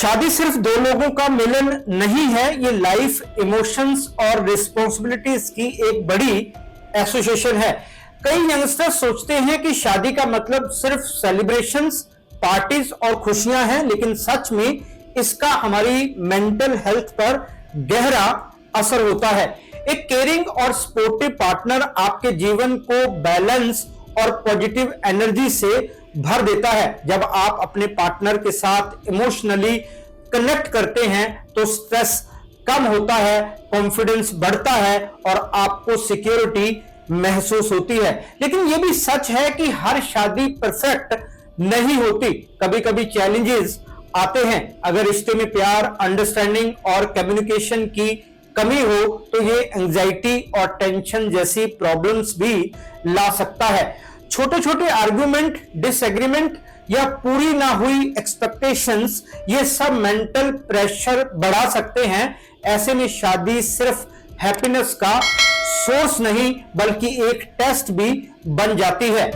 शादी सिर्फ दो लोगों का मिलन नहीं है, ये लाइफ, इमोशंस और रिस्पॉन्सिबिलिटीज की एक बड़ी एसोसिएशन है। कई यंगस्टर्स सोचते हैं कि शादी का मतलब सिर्फ सेलिब्रेशंस, पार्टीज और खुशियां हैं, लेकिन सच में इसका हमारी मेंटल हेल्थ पर गहरा असर होता है। एक केयरिंग और सपोर्टिव पार्टनर आपके जीवन को बैलेंस और पॉजिटिव एनर्जी से भर देता है। जब आप अपने पार्टनर के साथ इमोशनली कनेक्ट करते हैं तो स्ट्रेस कम होता है, कॉन्फिडेंस बढ़ता है और आपको सिक्योरिटी महसूस होती है। लेकिन यह भी सच है कि हर शादी परफेक्ट नहीं होती। कभी कभी चैलेंजेस आते हैं। अगर रिश्ते में प्यार, अंडरस्टैंडिंग और कम्युनिकेशन की कमी हो तो ये एंजाइटी और टेंशन जैसी प्रॉब्लम्स भी ला सकता है। छोटे छोटे आर्गुमेंट, डिसएग्रीमेंट या पूरी ना हुई एक्सपेक्टेशंस, ये सब मेंटल प्रेशर बढ़ा सकते हैं। ऐसे में शादी सिर्फ हैप्पीनेस का सोर्स नहीं बल्कि एक टेस्ट भी बन जाती है।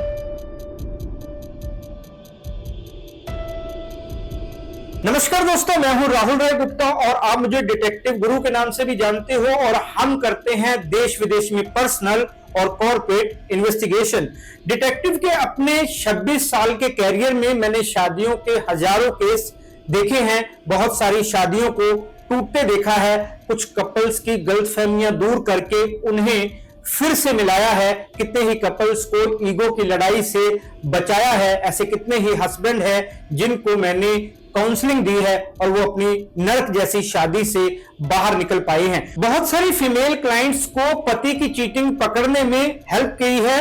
नमस्कार दोस्तों, मैं हूं राहुल राय गुप्ता और आप मुझे डिटेक्टिव गुरु के नाम से भी जानते हो और हम करते हैं देश विदेश में पर्सनल और कॉर्पोरेट इन्वेस्टिगेशन। डिटेक्टिव के अपने 26 साल के कैरियर में मैंने शादियों के हजारों केस देखे हैं। बहुत सारी शादियों को टूटते देखा है। कुछ कपल्स की गलतफहमियां दूर करके उन्हें फिर से मिलाया है। कितने ही कपल्स को ईगो की लड़ाई से बचाया है। ऐसे कितने ही हस्बैंड हैं जिनको मैंने काउंसलिंग दी है और वो अपनी नर्क जैसी शादी से बाहर निकल पाए हैं। बहुत सारी फीमेल क्लाइंट्स को पति की चीटिंग पकड़ने में हेल्प की है।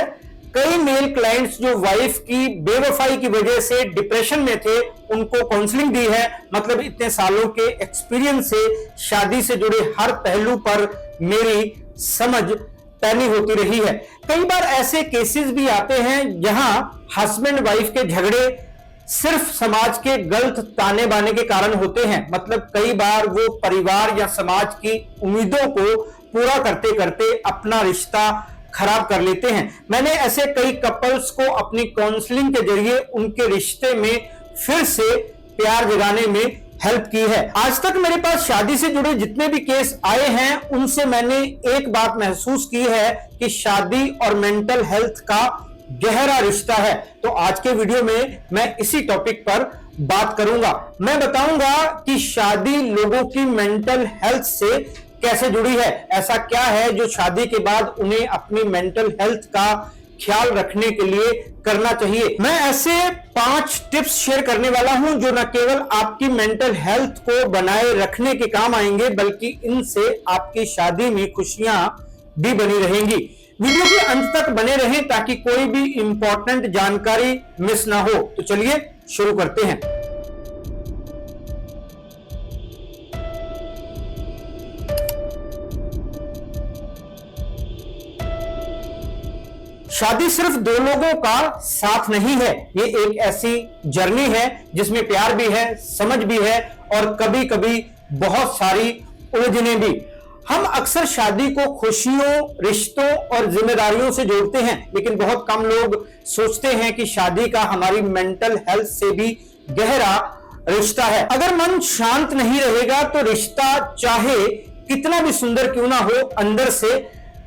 कई मेल क्लाइंट्स जो वाइफ की बेवफाई की वजह से डिप्रेशन में थे, उनको काउंसलिंग दी है। मतलब इतने सालों के एक्सपीरियंस से शादी से जुड़े हर पहलू पर मेरी समझ पैनी होती रही है। कई बार ऐसे केसेस भी आते हैं जहां हस्बैंड वाइफ के झगड़े सिर्फ समाज के गलत ताने बाने के कारण होते हैं। मतलब कई बार वो परिवार या समाज की उम्मीदों को पूरा करते करते अपना रिश्ता खराब कर लेते हैं। मैंने ऐसे कई कपल्स को अपनी काउंसलिंग के जरिए उनके रिश्ते में फिर से प्यार जगाने में हेल्प की है। आज तक मेरे पास शादी से जुड़े जितने भी केस आए हैं उनसे मैंने एक बात महसूस की है कि शादी और मेंटल हेल्थ का गहरा रिश्ता है। तो आज के वीडियो में मैं इसी टॉपिक पर बात करूंगा। मैं बताऊंगा कि शादी लोगों की मेंटल हेल्थ से कैसे जुड़ी है। ऐसा क्या है जो शादी के बाद उन्हें अपनी मेंटल हेल्थ का ख्याल रखने के लिए करना चाहिए। मैं ऐसे 5 टिप्स शेयर करने वाला हूं जो न केवल आपकी मेंटल हेल्थ को बनाए रखने के काम आएंगे बल्कि इनसे आपकी शादी में खुशियां भी बनी रहेंगी। वीडियो के अंत तक बने रहें ताकि कोई भी इंपॉर्टेंट जानकारी मिस ना हो। तो चलिए शुरू करते हैं। शादी सिर्फ दो लोगों का साथ नहीं है, ये एक ऐसी जर्नी है जिसमें प्यार भी है, समझ भी है और कभी कभी बहुत सारी उलझनें भी। हम अक्सर शादी को खुशियों, रिश्तों और जिम्मेदारियों से जोड़ते हैं, लेकिन बहुत कम लोग सोचते हैं कि शादी का हमारी मेंटल हेल्थ से भी गहरा रिश्ता है। अगर मन शांत नहीं रहेगा तो रिश्ता चाहे कितना भी सुंदर क्यों ना हो, अंदर से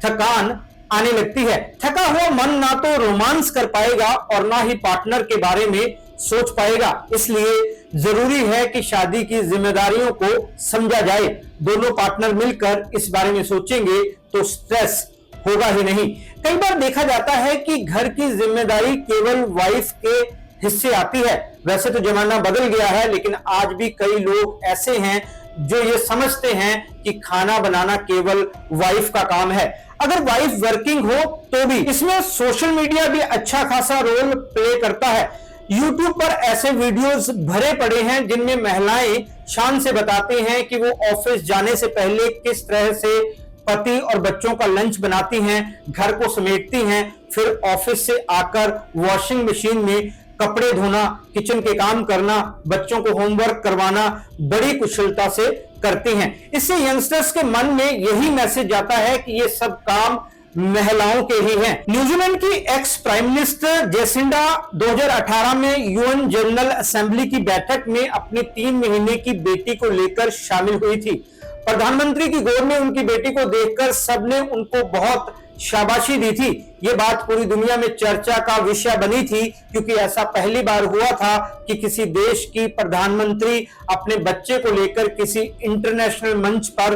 थकान आने लगती है। थका हुआ मन ना तो रोमांस कर पाएगा और ना ही पार्टनर के बारे में सोच पाएगा। इसलिए जरूरी है कि शादी की जिम्मेदारियों को समझा जाए। दोनों पार्टनर मिलकर इस बारे में सोचेंगे तो स्ट्रेस होगा ही नहीं। कई बार देखा जाता है कि घर की जिम्मेदारी केवल वाइफ के हिस्से आती है। वैसे तो जमाना बदल गया है, लेकिन आज भी कई लोग ऐसे हैं जो ये समझते हैं कि खाना बनाना केवल वाइफ का काम है। अगर वाइफ वर्किंग हो तो भी इसमें सोशल मीडिया भी अच्छा खासा रोल प्ले करता है। YouTube पर ऐसे वीडियोस भरे पड़े हैं जिनमें महिलाएं शान से बताते हैं कि वो ऑफिस जाने से पहले किस तरह से पति और बच्चों का लंच बनाती हैं, घर को समेटती हैं, फिर ऑफिस से आकर वॉशिंग मशीन में कपड़े धोना, किचन के काम करना, बच्चों को होमवर्क करवाना बड़ी कुशलता से करती हैं। इससे यंगस्टर्स के मन में यही मैसेज जाता है कि ये सब काम महिलाओं के ही हैं। न्यूजीलैंड की एक्स प्राइम मिनिस्टर जेसिंडा 2018 में यूएन जनरल असेंबली की बैठक में अपनी 3 महीने की बेटी को लेकर शामिल हुई थी। प्रधानमंत्री की गोद में उनकी बेटी को देखकर सबने उनको बहुत शाबाशी दी थी। ये बात पूरी दुनिया में चर्चा का विषय बनी थी, क्योंकि ऐसा पहली बार हुआ था कि किसी देश की प्रधानमंत्री अपने बच्चे को लेकर किसी इंटरनेशनल मंच पर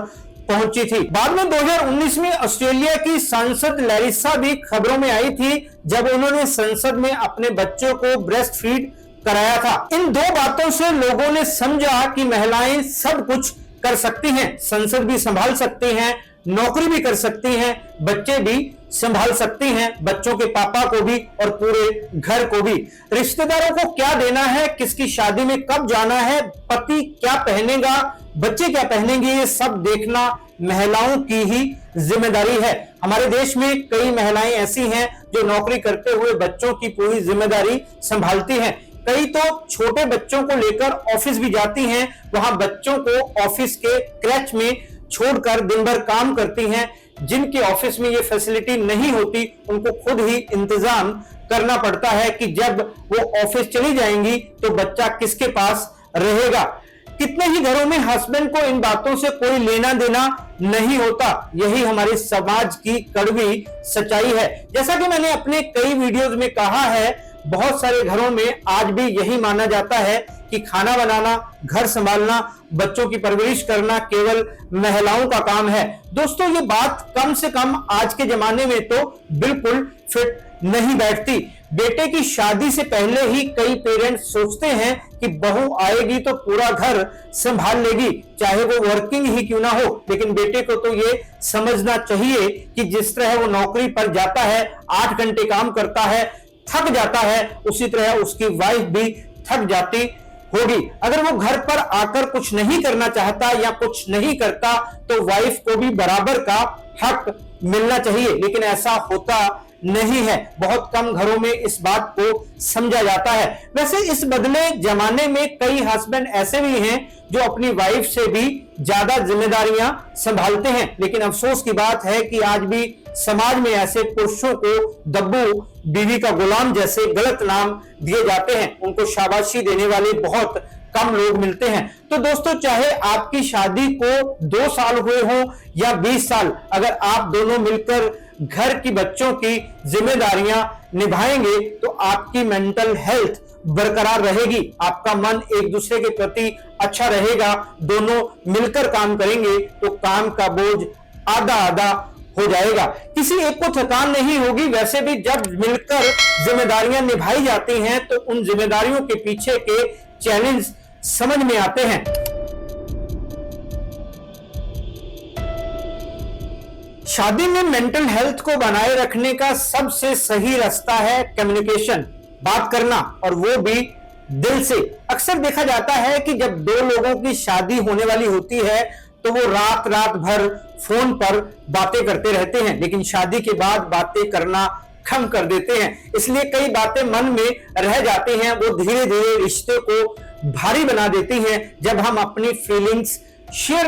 पहुंची थी। बाद में 2019 में ऑस्ट्रेलिया की सांसद लैरिसा भी खबरों में आई थी, जब उन्होंने संसद में अपने बच्चों को ब्रेस्ट फीड कराया था। इन दो बातों से लोगों ने समझा कि महिलाएं सब कुछ कर सकती हैं, संसद भी संभाल सकती हैं, नौकरी भी कर सकती हैं, बच्चे भी संभाल सकती हैं, बच्चों के पापा को भी और पूरे घर को भी। रिश्तेदारों को क्या देना है, किसकी शादी में कब जाना है, पति क्या पहनेगा, बच्चे क्या पहनेंगे, ये सब देखना महिलाओं की ही जिम्मेदारी है। हमारे देश में कई महिलाएं ऐसी हैं जो नौकरी करते हुए बच्चों की पूरी जिम्मेदारी संभालती हैं। कई तो छोटे बच्चों को लेकर ऑफिस भी जाती हैं, वहां बच्चों को ऑफिस के क्रैच में छोड़कर दिन भर काम करती हैं। जिनके ऑफिस में ये फैसिलिटी नहीं होती, उनको खुद ही इंतजाम करना पड़ता है कि जब वो ऑफिस चली जाएंगी तो बच्चा किसके पास रहेगा। कितने ही घरों में हस्बैंड को इन बातों से कोई लेना देना नहीं होता। यही हमारे समाज की कड़वी सच्चाई है। जैसा कि मैंने अपने कई वीडियोस में कहा है, बहुत सारे घरों में आज भी यही माना जाता है कि खाना बनाना, घर संभालना, बच्चों की परवरिश करना केवल महिलाओं का काम है। दोस्तों, ये बात कम से कम आज के जमाने में तो बिल्कुल फिट नहीं बैठती। बेटे की शादी से पहले ही कई पेरेंट्स सोचते हैं कि बहू आएगी तो पूरा घर संभाल लेगी, चाहे वो वर्किंग ही क्यों ना हो। लेकिन बेटे को तो ये समझना चाहिए कि जिस तरह वो नौकरी पर जाता है, 8 घंटे काम करता है, थक जाता है, उसी तरह उसकी वाइफ भी थक जाती होगी। अगर वो घर पर आकर कुछ नहीं करना चाहता या कुछ नहीं करता तो वाइफ को भी बराबर का हक मिलना चाहिए, लेकिन ऐसा होता नहीं है। बहुत कम घरों में इस बात को समझा जाता है। वैसे इस बदले जमाने में कई हस्बैंड ऐसे भी हैं जो अपनी वाइफ से भी ज्यादा जिम्मेदारियां संभालते हैं, लेकिन अफसोस की बात है कि आज भी समाज में ऐसे पुरुषों को दब्बू, बीवी का गुलाम जैसे गलत नाम दिए जाते हैं। उनको शाबाशी देने वाले बहुत कम लोग मिलते हैं। तो दोस्तों, चाहे आपकी शादी को 2 साल हुए हो या 20 साल, अगर आप दोनों मिलकर घर की बच्चों की जिम्मेदारियां निभाएंगे तो आपकी मेंटल हेल्थ बरकरार रहेगी, आपका मन एक दूसरे के प्रति अच्छा रहेगा। दोनों मिलकर काम करेंगे तो काम का बोझ आधा आधा हो जाएगा, किसी एक को थकान नहीं होगी। वैसे भी जब मिलकर जिम्मेदारियां निभाई जाती हैं तो उन जिम्मेदारियों के पीछे के चैलेंज समझ में आते हैं। शादी में मेंटल हेल्थ को बनाए रखने का सबसे सही रास्ता है कम्युनिकेशन, बात करना, और वो भी दिल से। अक्सर देखा जाता है कि जब 2 लोगों की शादी होने वाली होती है तो वो रात रात भर फोन पर बातें करते रहते हैं, लेकिन शादी के बाद बातें करना कम कर देते हैं। इसलिए कई बातें मन में रह जाती हैं, वो धीरे धीरे रिश्ते को भारी बना देती हैं। जब हम अपनी फीलिंग्स शेयर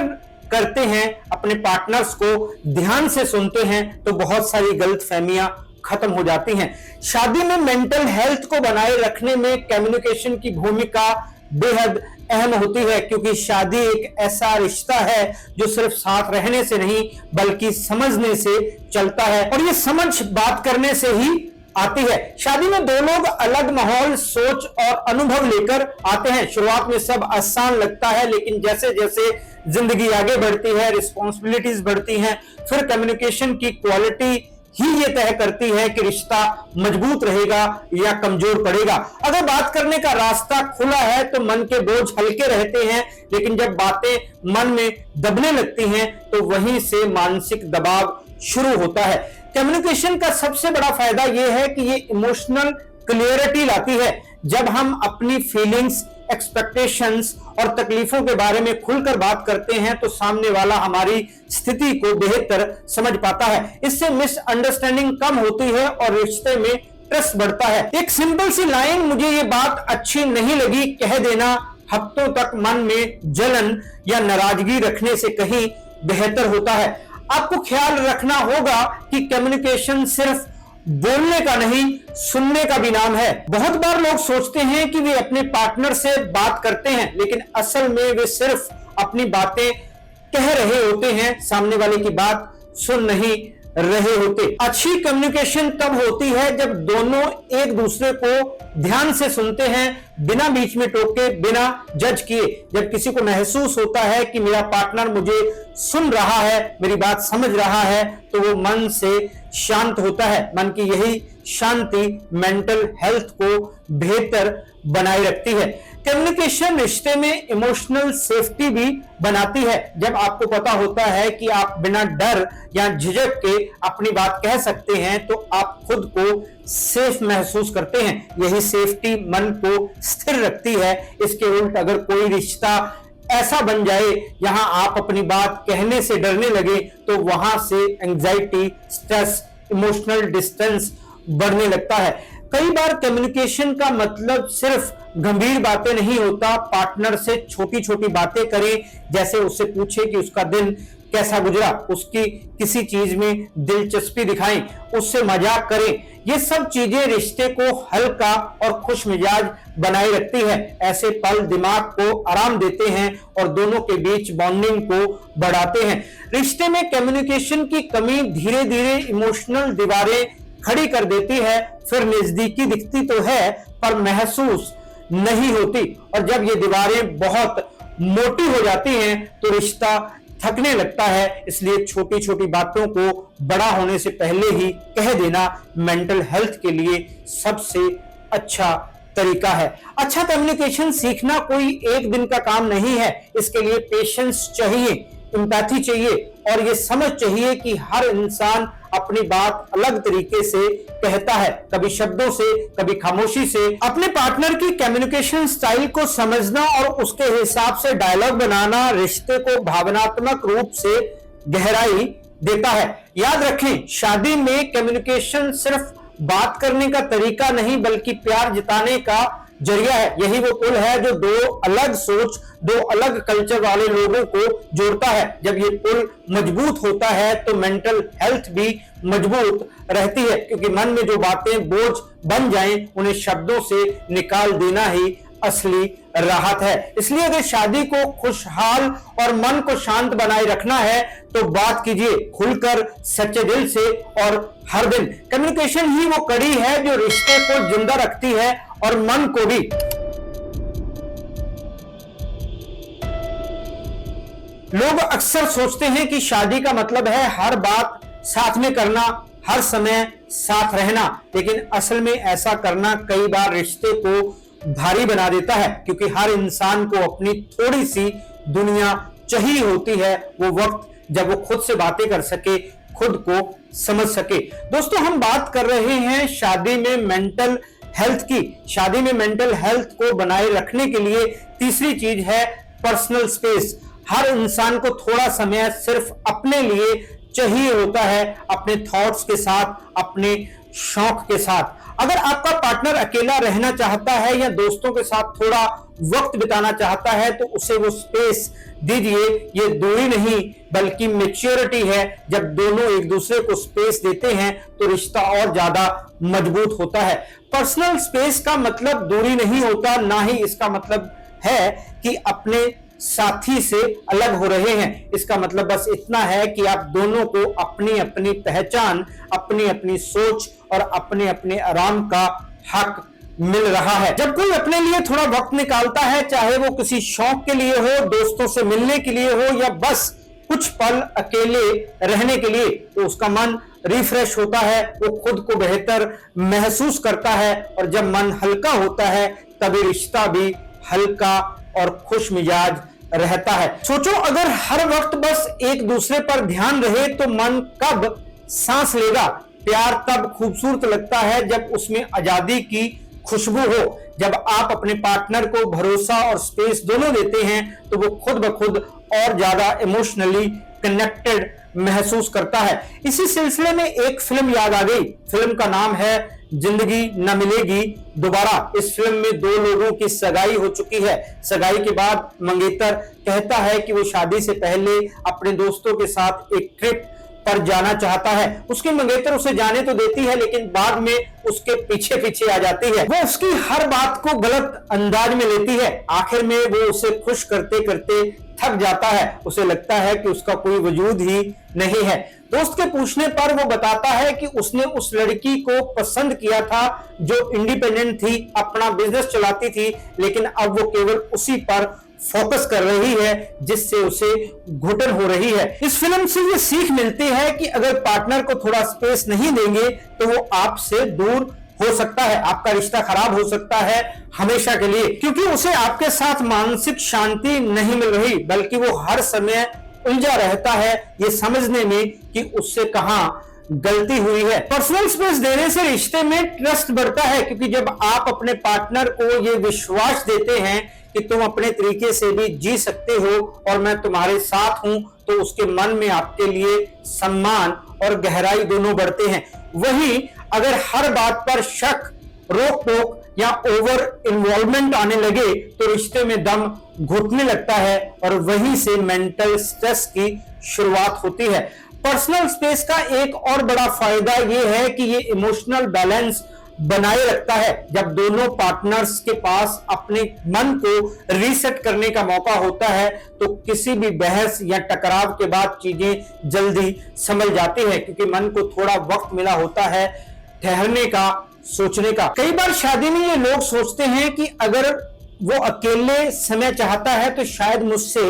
करते हैं, अपने पार्टनर्स को ध्यान से सुनते हैं, तो बहुत सारी गलतफहमियां खत्म हो जाती हैं। शादी में मेंटल हेल्थ को बनाए रखने में कम्युनिकेशन की भूमिका बेहद अहम होती है, क्योंकि शादी एक ऐसा रिश्ता है जो सिर्फ साथ रहने से नहीं बल्कि समझने से चलता है, और ये समझ बात करने से ही आती है। शादी में 2 लोग अलग माहौल, सोच और अनुभव लेकर आते हैं। शुरुआत में सब आसान लगता है, लेकिन जैसे जैसे जिंदगी आगे बढ़ती है, रिस्पॉन्सिबिलिटीज बढ़ती हैं, फिर कम्युनिकेशन की क्वालिटी ही ये तय करती है कि रिश्ता मजबूत रहेगा या कमजोर पड़ेगा। अगर बात करने का रास्ता खुला है तो मन के बोझ हल्के रहते हैं, लेकिन जब बातें मन में दबने लगती हैं तो वहीं से मानसिक दबाव शुरू होता है। कम्युनिकेशन का सबसे बड़ा फायदा यह है कि ये इमोशनल क्लियरिटी लाती है। जब हम अपनी फीलिंग्स, एक्सपेक्टेशंस और तकलीफों के बारे में खुलकर बात करते हैं तो सामने वाला हमारी स्थिति को बेहतर समझ पाता है। इससे मिसअंडरस्टैंडिंग कम होती है और रिश्ते में ट्रस्ट बढ़ता है। एक सिंपल सी लाइन, मुझे ये बात अच्छी नहीं लगी, कह देना हफ्तों तक मन में जलन या नाराजगी रखने से कहीं बेहतर होता है। आपको ख्याल रखना होगा कि कम्युनिकेशन सिर्फ बोलने का नहीं, सुनने का भी नाम है। बहुत बार लोग सोचते हैं कि वे अपने पार्टनर से बात करते हैं, लेकिन असल में वे सिर्फ अपनी बातें कह रहे होते हैं, सामने वाले की बात सुन नहीं रहे होते। अच्छी कम्युनिकेशन तब होती है जब दोनों एक दूसरे को ध्यान से सुनते हैं, बिना बीच में टोके, बिना जज किए। जब किसी को महसूस होता है कि मेरा पार्टनर मुझे सुन रहा है, मेरी बात समझ रहा है, तो वो मन से शांत होता है। मन की यही शांति मेंटल हेल्थ को बेहतर बनाए रखती है। कम्युनिकेशन रिश्ते में इमोशनल सेफ्टी भी बनाती है। जब आपको पता होता है कि आप बिना डर या झिझक के अपनी बात कह सकते हैं, तो आप खुद को सेफ महसूस करते हैं। यही सेफ्टी मन को स्थिर रखती है। इसके उल्ट अगर कोई रिश्ता ऐसा बन जाए यहां आप अपनी बात कहने से डरने लगे, तो वहां से एंजाइटी, स्ट्रेस, इमोशनल डिस्टेंस बढ़ने लगता है। कई बार कम्युनिकेशन का मतलब सिर्फ गंभीर बातें नहीं होता। पार्टनर से छोटी छोटी बातें करें, जैसे उससे पूछे कि उसका दिन कैसा गुजरा, उसकी किसी चीज में दिलचस्पी दिखाएं, उससे मजाक करें। ये सब चीजें रिश्ते को हल्का और खुश मिजाज बनाए रखती है। ऐसे पल दिमाग को आराम देते हैं और दोनों के बीच बॉन्डिंग को बढ़ाते हैं। रिश्ते में कम्युनिकेशन की कमी धीरे धीरे इमोशनल दीवारें खड़ी कर देती है। फिर नजदीकी दिखती तो है पर महसूस नहीं होती, और जब ये दीवारें बहुत मोटी हो जाती हैं तो रिश्ता थकने लगता है। इसलिए छोटी छोटी बातों को बड़ा होने से पहले ही कह देना मेंटल हेल्थ के लिए सबसे अच्छा तरीका है। अच्छा कम्युनिकेशन सीखना कोई एक दिन का काम नहीं है। इसके लिए पेशेंस चाहिए, एम्पैथी चाहिए और ये समझ चाहिए कि हर इंसान अपनी बात अलग तरीके से कहता है, कभी शब्दों से, कभी खामोशी से। अपने पार्टनर की कम्युनिकेशन स्टाइल को समझना और उसके हिसाब से डायलॉग बनाना रिश्ते को भावनात्मक रूप से गहराई देता है। याद रखें, शादी में कम्युनिकेशन सिर्फ बात करने का तरीका नहीं बल्कि प्यार जताने का जरिया है। यही वो पुल है जो दो अलग सोच, दो अलग कल्चर वाले लोगों को जोड़ता है। जब ये पुल मजबूत होता है तो मेंटल हेल्थ भी मजबूत रहती है, क्योंकि मन में जो बातें बोझ बन जाएं उन्हें शब्दों से निकाल देना ही असली राहत है। इसलिए अगर शादी को खुशहाल और मन को शांत बनाए रखना है तो बात कीजिए खुलकर, सच्चे दिल से और हर दिन। कम्युनिकेशन ही वो कड़ी है जो रिश्ते को जिंदा रखती है और मन को भी। लोग अक्सर सोचते हैं कि शादी का मतलब है हर बात साथ में करना, हर समय साथ रहना, लेकिन असल में ऐसा करना कई बार रिश्ते को भारी बना देता है, क्योंकि हर इंसान को अपनी थोड़ी सी दुनिया चाहिए होती है। वो वक्त जब वो खुद से बातें कर सके, खुद को समझ सके। दोस्तों, हम बात कर रहे हैं शादी में मेंटल हेल्थ की। शादी में मेंटल हेल्थ को बनाए रखने के लिए तीसरी चीज है पर्सनल स्पेस। हर इंसान को थोड़ा समय सिर्फ अपने लिए चाहिए होता है, अपने थॉट्स के साथ, अपने शौक के साथ। अगर आपका पार्टनर अकेला रहना चाहता है या दोस्तों के साथ थोड़ा वक्त बिताना चाहता है तो उसे वो स्पेस दीजिए। ये दूरी नहीं बल्कि मैच्योरिटी है। जब दोनों एक दूसरे को स्पेस देते हैं तो रिश्ता और ज्यादा मजबूत होता है। पर्सनल स्पेस का मतलब दूरी नहीं होता, ना ही इसका मतलब है कि अपने साथी से अलग हो रहे हैं। इसका मतलब बस इतना है कि आप दोनों को अपनी अपनी पहचान, अपनी अपनी सोच और अपने अपने आराम का हक मिल रहा है। जब कोई अपने लिए थोड़ा वक्त निकालता है, चाहे वो किसी शौक के लिए हो, दोस्तों से मिलने के लिए हो या बस कुछ पल अकेले रहने के लिए, तो उसका मन रिफ्रेश होता है, वो खुद को बेहतर महसूस करता है। और जब मन हल्का होता है तभी रिश्ता भी हल्का और खुश मिजाज रहता है। सोचो, अगर हर वक्त बस एक दूसरे पर ध्यान रहे तो मन कब सांस लेगा। प्यार तब खूबसूरत लगता है जब उसमें आजादी की खुशबू हो। जब आप अपने पार्टनर को भरोसा और स्पेस दोनों देते हैं तो वो खुद ब खुद और ज्यादा इमोशनली कनेक्टेड महसूस करता है। इसी सिलसिले में एक फिल्म याद आ गई। फिल्म का नाम है जिंदगी न मिलेगी दोबारा। इस फिल्म में दो लोगों की सगाई हो चुकी है। सगाई के बाद मंगेतर कहता है कि वो शादी से पहले अपने दोस्तों के साथ एक ट्रिप पर जाना चाहता है। उसकी मंगेतर उसे जाने तो देती है लेकिन बाद में उसके पीछे पीछे आ जाती है। वो उसकी हर बात को गलत अंदाज में लेती है। आखिर में वो उसे खुश करते करते थक जाता है। उसे लगता है कि उसका कोई वजूद ही नहीं है। दोस्त के पूछने पर वो बताता है कि उसने उस लड़की को पसंद किया था जो इंडिपेंडेंट थी, अपना बिजनेस चलाती थी, लेकिन अब वो केवल उसी पर फोकस कर रही है जिससे उसे घुटन हो रही है। इस फिल्म से ये सीख मिलती है कि अगर पार्टनर को थोड़ा स्पेस नहीं देंगे तो वो आपसे दूर हो सकता है, आपका रिश्ता खराब हो सकता है हमेशा के लिए, क्योंकि उसे आपके साथ मानसिक शांति नहीं मिल रही, बल्कि वो हर समय उलझा रहता है ये समझने में कि उससे कहां गलती हुई है। पर्सनल स्पेस देने से रिश्ते में ट्रस्ट बढ़ता है, क्योंकि जब आप अपने पार्टनर को ये विश्वास देते हैं कि तुम अपने तरीके से भी जी सकते हो और मैं तुम्हारे साथ हूं, तो उसके मन में आपके लिए सम्मान और गहराई दोनों बढ़ते हैं। वहीं अगर हर बात पर शक, रोक टोक या ओवर इन्वॉल्वमेंट आने लगे तो रिश्ते में दम घुटने लगता है और वहीं से मेंटल स्ट्रेस की शुरुआत होती है। पर्सनल स्पेस का एक और बड़ा फायदा यह है कि ये इमोशनल बैलेंस बनाए रखता है। जब दोनों पार्टनर्स के पास अपने मन को रीसेट करने का मौका होता है तो किसी भी बहस या टकराव के बाद चीजें जल्दी संभल जाती है, क्योंकि मन को थोड़ा वक्त मिला होता है ठहरने का, सोचने का। कई बार शादी में ये लोग सोचते हैं कि अगर वो अकेले समय चाहता है तो शायद मुझसे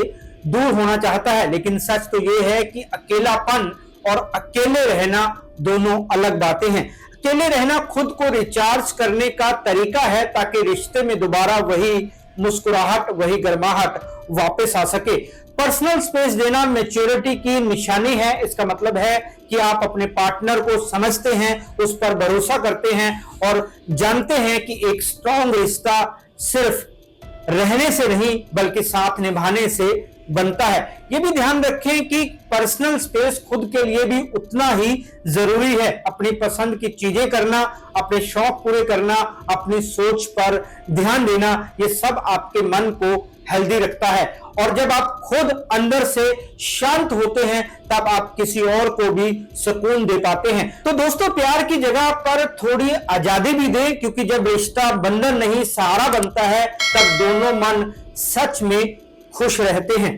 दूर होना चाहता है, लेकिन सच तो ये है कि अकेलापन और अकेले रहना दोनों अलग बातें हैं। अकेले रहना खुद को रिचार्ज करने का तरीका है ताकि रिश्ते में दोबारा वही मुस्कुराहट, वही गर्माहट वापस आ सके। पर्सनल स्पेस देना मैच्योरिटी की निशानी है। इसका मतलब है कि आप अपने पार्टनर को समझते हैं, उस पर भरोसा करते हैं और जानते हैं कि एक स्ट्रॉन्ग रिश्ता सिर्फ रहने से नहीं बल्कि साथ निभाने से बनता है। यह भी ध्यान रखें कि पर्सनल स्पेस खुद के लिए भी उतना ही जरूरी है। अपनी पसंद की चीजें करना, अपने शौक पूरे करना, अपनी सोच पर ध्यान देना, ये सब आपके मन को हेल्दी रखता है। और जब आप खुद अंदर से शांत होते हैं तब आप किसी और को भी सुकून दे पाते हैं। तो दोस्तों, प्यार की जगह पर थोड़ी आजादी भी दें, क्योंकि जब रिश्ता बंधन नहीं सहारा बनता है तब दोनों मन सच में खुश रहते हैं।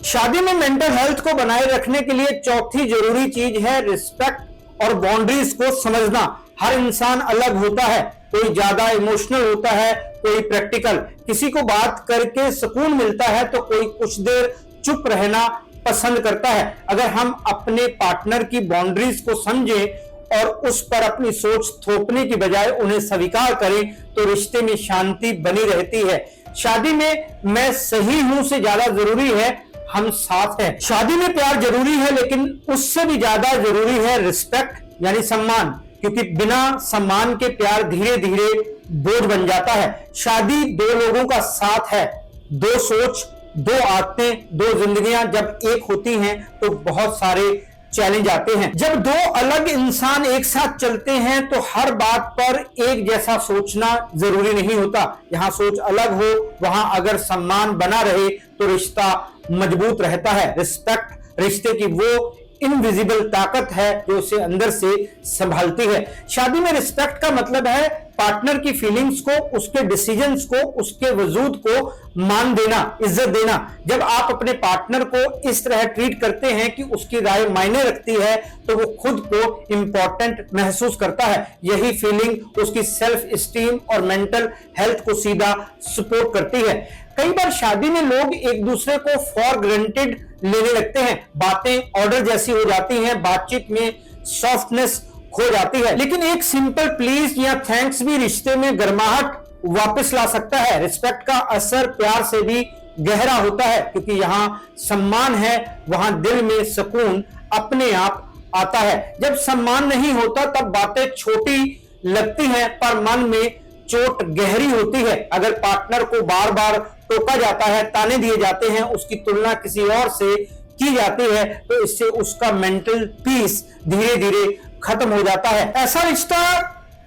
शादी में मेंटल हेल्थ को बनाए रखने के लिए चौथी जरूरी चीज है रिस्पेक्ट और बाउंड्रीज को समझना। हर इंसान अलग होता है, कोई ज्यादा इमोशनल होता है, कोई प्रैक्टिकल। किसी को बात करके सुकून मिलता है तो कोई कुछ देर चुप रहना पसंद करता है। अगर हम अपने पार्टनर की बाउंड्रीज को समझें और उस पर अपनी सोच थोपने की बजाय उन्हें स्वीकार करें तो रिश्ते में शांति बनी रहती है। शादी में मैं सही हूं से ज्यादा जरूरी है हम साथ हैं। शादी में प्यार जरूरी है, लेकिन उससे भी ज्यादा जरूरी है रिस्पेक्ट यानी सम्मान, क्योंकि बिना सम्मान के प्यार धीरे धीरे बोझ बन जाता है। शादी दो लोगों का साथ है, दो सोच, दो आदतें, दो जिंदगियां जब एक होती हैं तो बहुत सारे चैलेंज आते हैं। जब दो अलग इंसान एक साथ चलते हैं तो हर बात पर एक जैसा सोचना जरूरी नहीं होता। जहां सोच अलग हो वहां अगर सम्मान बना रहे तो रिश्ता मजबूत रहता है। रिस्पेक्ट रिश्ते की वो इनविजिबल ताकत है जो उसे अंदर से संभालती है। शादी में रिस्पेक्ट का मतलब है पार्टनर की फीलिंग्स को, उसके डिसीजंस को, उसके वजूद को मान देना, इज्जत देना। जब आप अपने पार्टनर को इस तरह ट्रीट करते हैं कि उसकी राय मायने रखती है तो वो खुद को इंपॉर्टेंट महसूस करता है। यही फीलिंग उसकी सेल्फ स्टीम और मेंटल हेल्थ को सीधा सपोर्ट करती है। कई बार शादी में लोग एक दूसरे को फॉर ग्रांटेड लेने लगते हैं। बातें ऑर्डर जैसी हो जाती हैं, बातचीत में सॉफ्टनेस खो जाती है, लेकिन एक सिंपल प्लीज या थैंक्स भी रिश्ते में गर्माहट वापस ला सकता है। रिस्पेक्ट का असर प्यार से भी गहरा होता है, क्योंकि यहां सम्मान है वहां दिल में सुकून अपने आप आता है। जब सम्मान नहीं होता तब बातें छोटी लगती हैं पर मन में चोट गहरी होती है। अगर पार्टनर को बार बार टोका जाता है, ताने दिए जाते हैं, उसकी तुलना किसी और से की जाती है तो इससे उसका मेंटल पीस धीरे धीरे खत्म हो जाता है। ऐसा रिश्ता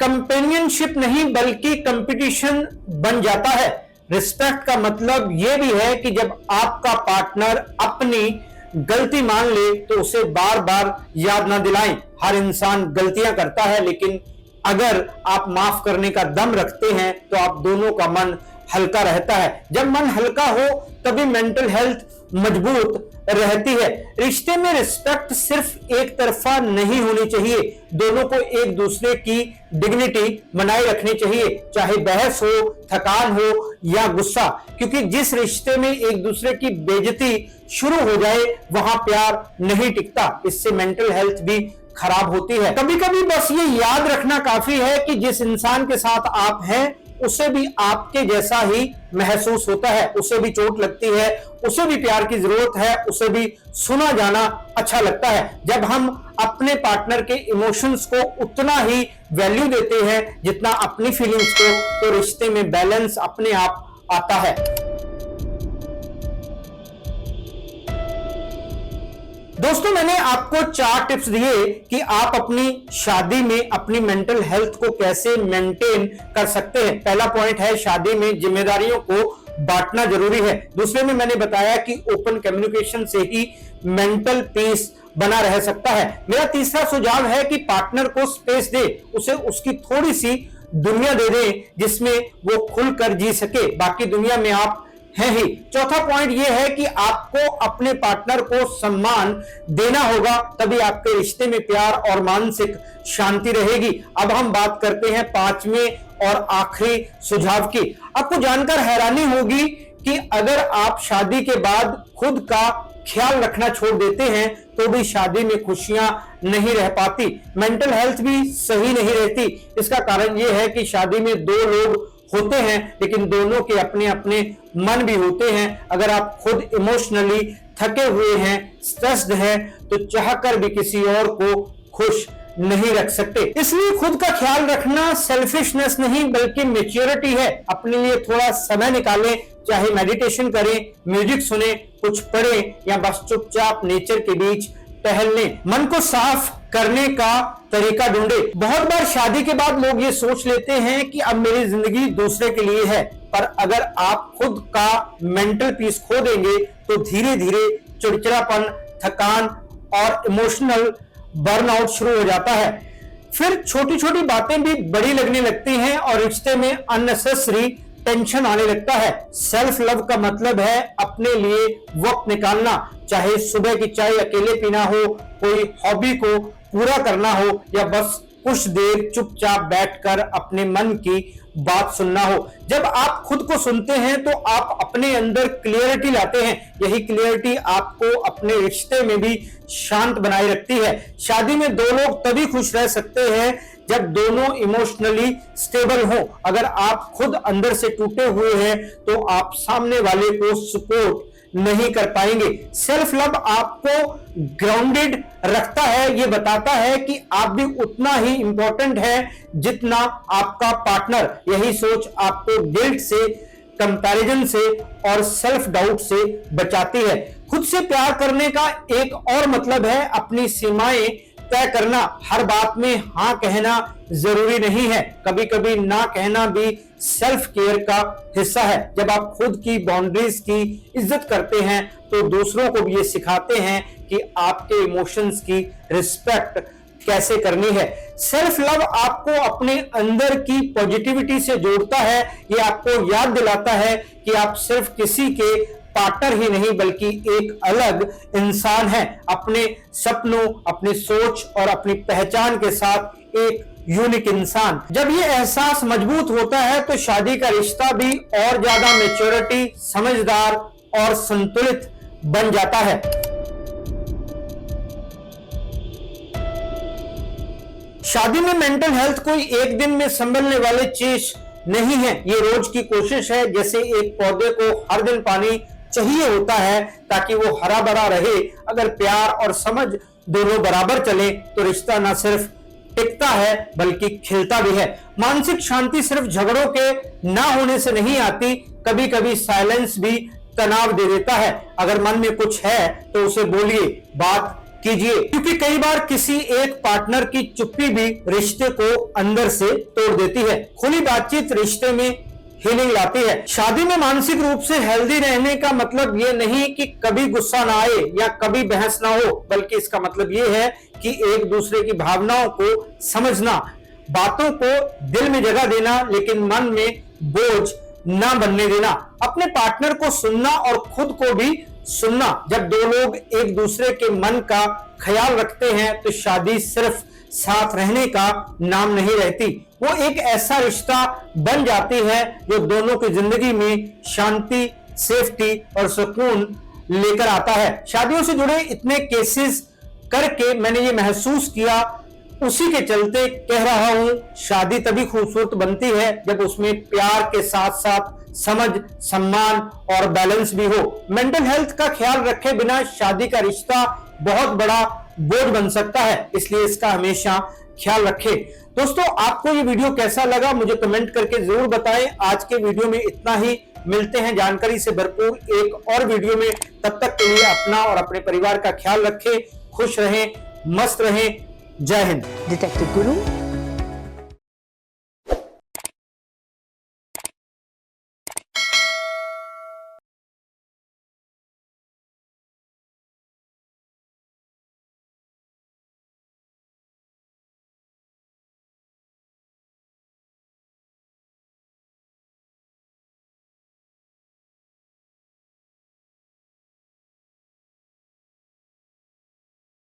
कंपेनियनशिप नहीं बल्कि कंपटीशन बन जाता है। रिस्पेक्ट का मतलब यह भी है कि जब आपका पार्टनर अपनी गलती मान ले तो उसे बार बार याद ना दिलाएं। हर इंसान गलतियां करता है, लेकिन अगर आप माफ करने का दम रखते हैं तो आप दोनों का मन हल्का रहता है। जब मन हल्का हो तभी मेंटल हेल्थ मजबूत रहती है। रिश्ते में रिस्पेक्ट सिर्फ एक तरफा नहीं होनी चाहिए, दोनों को एक दूसरे की डिग्निटी बनाए रखनी चाहिए, चाहे बहस हो, थकान हो या गुस्सा। क्योंकि जिस रिश्ते में एक दूसरे की बेइज्जती शुरू हो जाए वहां प्यार नहीं टिकता, इससे मेंटल हेल्थ भी खराब होती है। कभी कभी बस ये याद रखना काफी है कि जिस इंसान के साथ आप हैं उसे भी आपके जैसा ही महसूस होता है, उसे भी चोट लगती है, उसे भी प्यार की जरूरत है, उसे भी सुना जाना अच्छा लगता है। जब हम अपने पार्टनर के इमोशंस को उतना ही वैल्यू देते हैं जितना अपनी फीलिंग्स को, तो रिश्ते में बैलेंस अपने आप आता है। दोस्तों, मैंने आपको 4 टिप्स दिए कि आप अपनी शादी में अपनी मेंटल हेल्थ को कैसे मेंटेन कर सकते हैं। पहला पॉइंट है, शादी में जिम्मेदारियों को बांटना जरूरी है। दूसरे में मैंने बताया कि ओपन कम्युनिकेशन से ही मेंटल पीस बना रह सकता है। मेरा तीसरा सुझाव है कि पार्टनर को स्पेस दे, उसे उसकी थोड़ी सी दुनिया दे दे जिसमें वो खुलकर जी सके, बाकी दुनिया में आप है ही। चौथा पॉइंट यह है कि आपको अपने पार्टनर को सम्मान देना होगा, तभी आपके रिश्ते में प्यार और मानसिक शांति रहेगी। अब हम बात करते हैं 5वें और आखिरी सुझाव की। आपको जानकर हैरानी होगी कि अगर आप शादी के बाद खुद का ख्याल रखना छोड़ देते हैं तो भी शादी में खुशियां नहीं रह पाती, मेंटल हेल्थ भी सही नहीं रहती। इसका कारण यह है कि शादी में 2 लोग होते हैं, लेकिन दोनों के अपने अपने मन भी होते हैं। अगर आप खुद इमोशनली थके हुए हैं, स्ट्रेस्ड हैं, तो चाहकर भी किसी और को खुश नहीं रख सकते। इसलिए खुद का ख्याल रखना सेल्फिशनेस नहीं बल्कि मैच्योरिटी है। अपने लिए थोड़ा समय निकालें, चाहे मेडिटेशन करें, म्यूजिक सुने, कुछ पढ़ें या बस चुपचाप नेचर के बीच टहलने। मन को साफ करने का तरीका ढूंढे। बहुत बार शादी के बाद लोग ये सोच लेते हैं कि अब मेरी जिंदगी दूसरे के लिए है, पर अगर आप खुद का मेंटल पीस खो देंगे तो धीरे धीरे चिड़चिड़ापन, थकान और इमोशनल बर्नआउट शुरू हो जाता है। फिर छोटी छोटी बातें भी बड़ी लगने लगती हैं और रिश्ते में अननेसेसरी टेंशन आने लगता है। सेल्फ लव का मतलब है अपने लिए वक्त निकालना, चाहे सुबह की चाय अकेले पीना हो, कोई हॉबी को पूरा करना हो या बस कुछ देर चुपचाप बैठकर अपने मन की बात सुनना हो। जब आप खुद को सुनते हैं तो आप अपने अंदर क्लियरिटी लाते हैं। यही क्लियरिटी आपको अपने रिश्ते में भी शांत बनाए रखती है। शादी में 2 लोग तभी खुश रह सकते हैं जब दोनों इमोशनली स्टेबल हो। अगर आप खुद अंदर से टूटे हुए हैं तो आप सामने वाले को सपोर्ट नहीं कर पाएंगे। सेल्फ लव आपको ग्राउंडेड रखता है, ये बताता है कि आप भी उतना ही इंपॉर्टेंट है जितना आपका पार्टनर। यही सोच आपको गिल्ट से, कंपैरिजन से और सेल्फ डाउट से बचाती है। खुद से प्यार करने का एक और मतलब है अपनी सीमाएं तय करना। हर बात में हाँ कहना जरूरी नहीं है, कभी कभी ना कहना भी सेल्फ केयर का हिस्सा है। जब आप खुद की बाउंड्रीज की इज्जत करते हैं तो दूसरों को भी ये सिखाते हैं कि आपके इमोशंस की रिस्पेक्ट कैसे करनी है। सेल्फ लव आपको अपने अंदर की पॉजिटिविटी से जोड़ता है। ये आपको याद दिलाता है कि आप सिर्फ किसी के पार्टनर ही नहीं बल्कि एक अलग इंसान है, अपने सपनों, अपनी सोच और अपनी पहचान के साथ एक यूनिक इंसान। जब ये एहसास मजबूत होता है तो शादी का रिश्ता भी और ज्यादा मैच्योरिटी, समझदार और संतुलित बन जाता है। शादी में मेंटल हेल्थ कोई एक दिन में संभलने वाली चीज नहीं है, ये रोज की कोशिश है। जैसे एक पौधे को हर दिन पानी चाहिए होता है ताकि वो हरा भरा रहे। अगर प्यार और समझ दोनों बराबर चले तो रिश्ता न सिर्फ टिकता है बल्कि खिलता भी है। मानसिक शांति सिर्फ झगड़ों के ना होने से नहीं आती, कभी कभी साइलेंस भी तनाव दे देता है। अगर मन में कुछ है तो उसे बोलिए, बात कीजिए, क्योंकि कई बार किसी एक पार्टनर की चुप्पी भी रिश्ते को अंदर से तोड़ देती है। खुली बातचीत रिश्ते में हीलिंग लाती है। शादी में मानसिक रूप से हेल्दी रहने का मतलब ये नहीं कि कभी गुस्सा ना आए या कभी बहस ना हो, बल्कि इसका मतलब ये है कि एक दूसरे की भावनाओं को समझना, बातों को दिल में जगह देना, लेकिन मन में बोझ ना बनने देना, अपने पार्टनर को सुनना और खुद को भी सुनना। जब दो लोग एक दूसरे के मन का ख्याल रखते हैं तो शादी सिर्फ साथ रहने का नाम नहीं रहती, वो एक ऐसा रिश्ता बन जाती है जो दोनों की जिंदगी में शांति, सेफ्टी और सुकून लेकर आता है। शादियों से जुड़े इतने केसेस करके मैंने ये महसूस किया, उसी के चलते कह रहा हूं, शादी तभी खूबसूरत बनती है जब उसमें प्यार के साथ साथ समझ, सम्मान और बैलेंस भी हो। मेंटल हेल्थ का ख्याल रखे बिना शादी का रिश्ता बहुत बड़ा बोझ बन सकता है, इसलिए इसका हमेशा ख्याल रखें। दोस्तों, आपको ये वीडियो कैसा लगा मुझे कमेंट करके जरूर बताएं। आज के वीडियो में इतना ही, मिलते हैं जानकारी से भरपूर एक और वीडियो में। तब तक के लिए अपना और अपने परिवार का ख्याल रखें, खुश रहें, मस्त रहें। जय हिंद। डिटेक्टिव गुरु